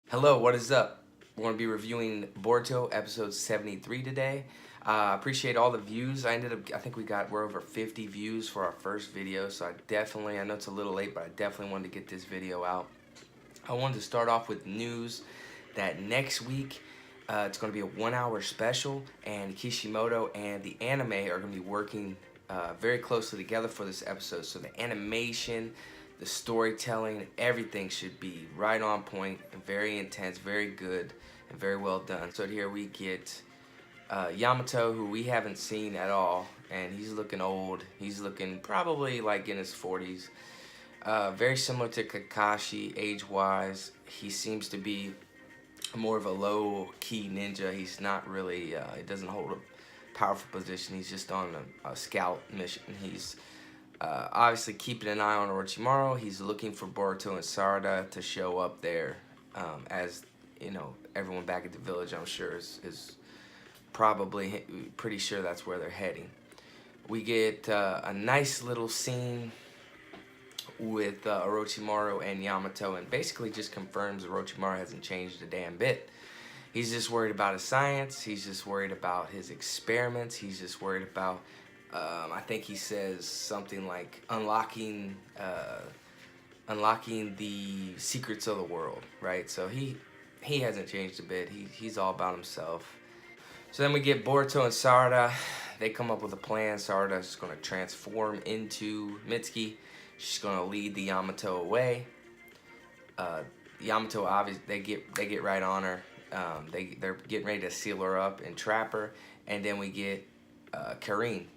Hello, what is up? We're going to be reviewing Boruto episode 73 today. Appreciate all the views. I think we're over 50 views for our first video, so I know it's a little late, but I definitely wanted to get this video out. I wanted to start off with news that next week it's going to be a 1-hour special, and Kishimoto and the anime are going to be working very closely together for this episode. So the animation, the storytelling, everything should be right on point and very intense, very good, and very well done. So here we get Yamato, who we haven't seen at all, and he's looking old. He's looking probably like in his 40s. Very similar to Kakashi age-wise. He seems to be more of a low-key ninja. He's not really, he doesn't hold a powerful position. He's just on a scout mission. He's obviously keeping an eye on Orochimaru. He's looking for Boruto and Sarada to show up there, as you know, everyone back at the village, I'm sure, is probably pretty sure that's where they're heading. We get a nice little scene with Orochimaru and Yamato, and basically just confirms Orochimaru hasn't changed a damn bit. He's just worried about his science. He's just worried about his experiments. He's just worried about, I think he says something like unlocking the secrets of the world, right? So he hasn't changed a bit. He's all about himself. So then we get Boruto and Sarada. They come up with a plan. Sarada's going to transform into Mitsuki. She's going to lead the Yamato away. Yamato, obviously, they get right on her. They're getting ready to seal her up and trap her. And then we get Karin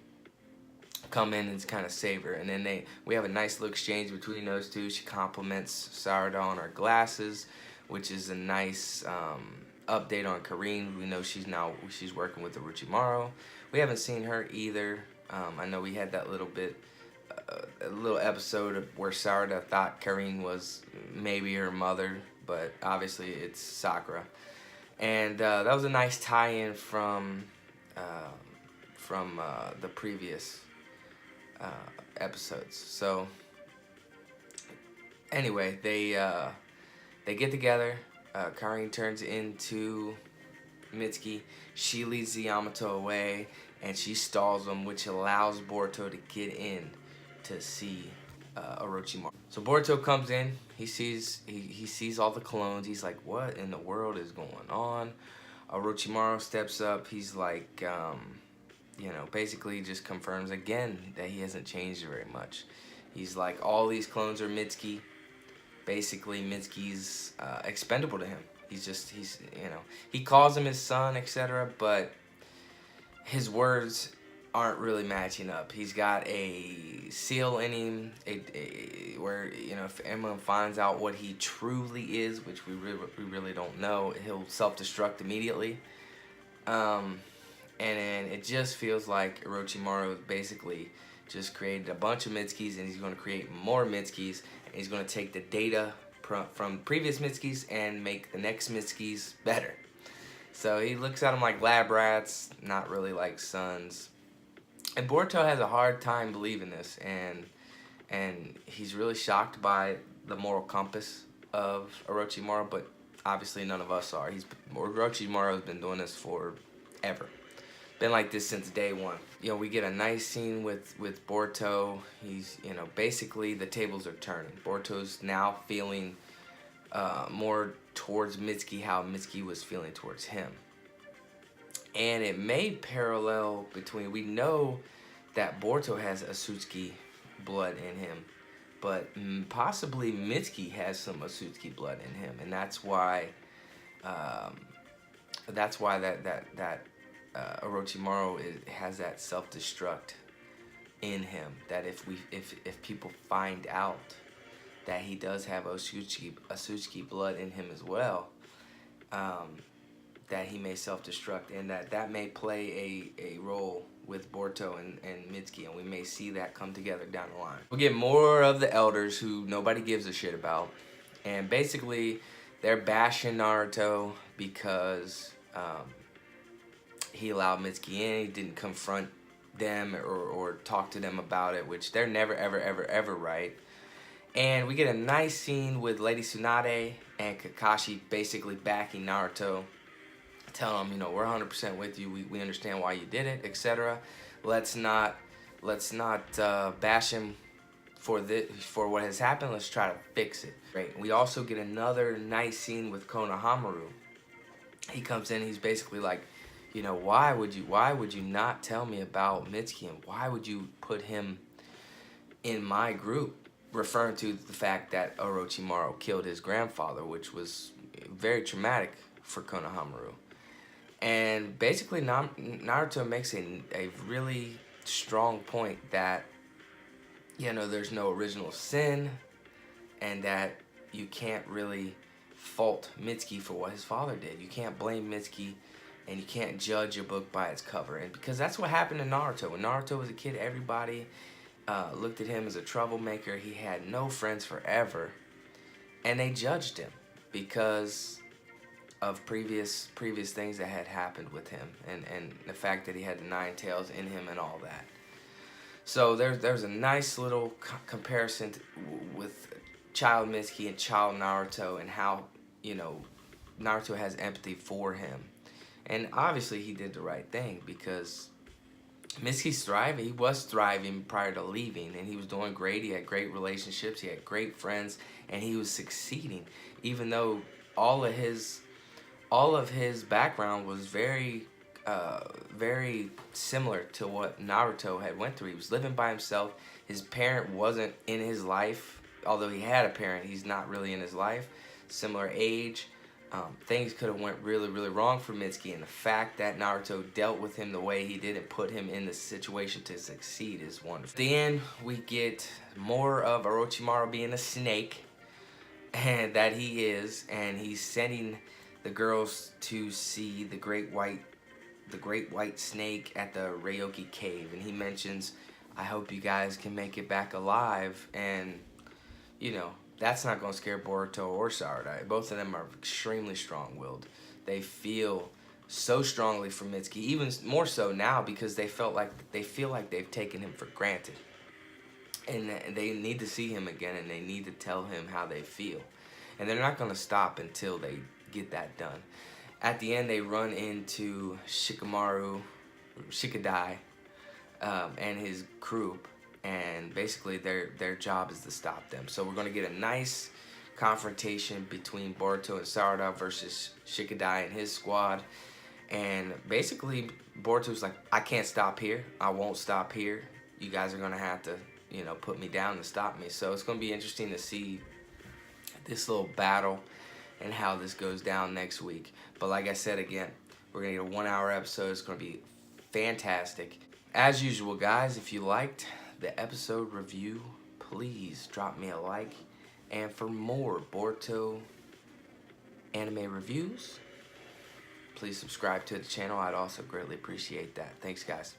come in and kind of save her. And then we have a nice little exchange between those two. She compliments Sarada on her glasses, which is a nice update on Karin. We know she's working with Orochimaru. We haven't seen her either. I know we had that little episode where Sarada thought Karin was maybe her mother, but obviously it's Sakura. And that was a nice tie-in from the previous episodes. So anyway, they get together. Karin turns into Mitsuki. She leads the Yamato away, and she stalls him, which allows Boruto to get in to see Orochimaru. So Boruto comes in. He sees all the clones. He's like, what in the world is going on? Orochimaru steps up. He's like, basically just confirms again that he hasn't changed very much. He's like, all these clones are Mitsuki. Basically, Mitsuki's expendable to him. He calls him his son, etc., but his words aren't really matching up. He's got a seal in him, where if anyone finds out what he truly is, which we really don't know, he'll self-destruct immediately. And it just feels like Orochimaru basically just created a bunch of Mitsukis, and he's going to create more Mitsukis, and he's going to take the data from previous Mitsukis and make the next Mitsukis better. So he looks at them like lab rats, not really like sons. And Boruto has a hard time believing this, and he's really shocked by the moral compass of Orochimaru, but obviously none of us are. Orochimaru has been doing this forever. Been like this since day one. We get a nice scene with Boruto. He's, basically the tables are turning. Boruto's now feeling more towards Mitsuki how Mitsuki was feeling towards him. And it made parallel between, we know that Boruto has Asutsuki blood in him, but possibly Mitsuki has some Asutsuki blood in him, and that's why Orochimaru has that self-destruct in him. That if people find out that he does have Asutsuki blood in him as well, that he may self-destruct, and that may play a role with Boruto and Mitsuki, and we may see that come together down the line. We'll get more of the elders who nobody gives a shit about, and basically they're bashing Naruto because he allowed Mitsuki in. He didn't confront them or talk to them about it, which they're never ever right. And we get a nice scene with Lady Tsunade and Kakashi basically backing Naruto, telling him, you know, we're 100% with you. We understand why you did it, etc. Let's not bash him for what has happened. Let's try to fix it. Right. We also get another nice scene with Konohamaru. He comes in. He's basically like, you know, why would you not tell me about Mitsuki, and why would you put him in my group? Referring to the fact that Orochimaru killed his grandfather, which was very traumatic for Konohamaru. And basically, Naruto makes a really strong point that, you know, there's no original sin, and that you can't really fault Mitsuki for what his father did. You can't blame Mitsuki, and you can't judge a book by its cover. And because that's what happened to Naruto. When Naruto was a kid, everybody looked at him as a troublemaker. He had no friends forever, and they judged him because of previous things that had happened with him, and the fact that he had the 9 tails in him and all that. So there's a nice little comparison with child Mitsuki and child Naruto, and how, you know, Naruto has empathy for him. And obviously he did the right thing, because Mitsuki's thriving. He was thriving prior to leaving, and he was doing great. He had great relationships. He had great friends, and he was succeeding, even though all of his background was very similar to what Naruto had went through. He was living by himself. His parent wasn't in his life. Although he had a parent, he's not really in his life. Similar age. Things could have went really, really wrong for Mitsuki, and the fact that Naruto dealt with him the way he did and put him in the situation to succeed is wonderful. At the end, we get more of Orochimaru being a snake, and that he is, and he's sending the girls to see the great white snake at the Ryoki cave, and he mentions, I hope you guys can make it back alive. And, you know, that's not going to scare Boruto or Saradai. Both of them are extremely strong-willed. They feel so strongly for Mitsuki, even more so now, because they feel like they've taken him for granted, and they need to see him again, and they need to tell him how they feel, and they're not going to stop until they get that done. At the end, they run into Shikadai, and his group, and basically their job is to stop them. So we're going to get a nice confrontation between Boruto and Sarada versus Shikadai and his squad. And basically Boruto's like, I can't stop here. I won't stop here. You guys are going to have to, you know, put me down to stop me. So it's going to be interesting to see this little battle and how this goes down next week. But like I said again, we're going to get a 1-hour episode. It's going to be fantastic. As usual, guys, if you liked the episode review, please drop me a like. And for more Boruto anime reviews, please subscribe to the channel. I'd also greatly appreciate that. Thanks, guys.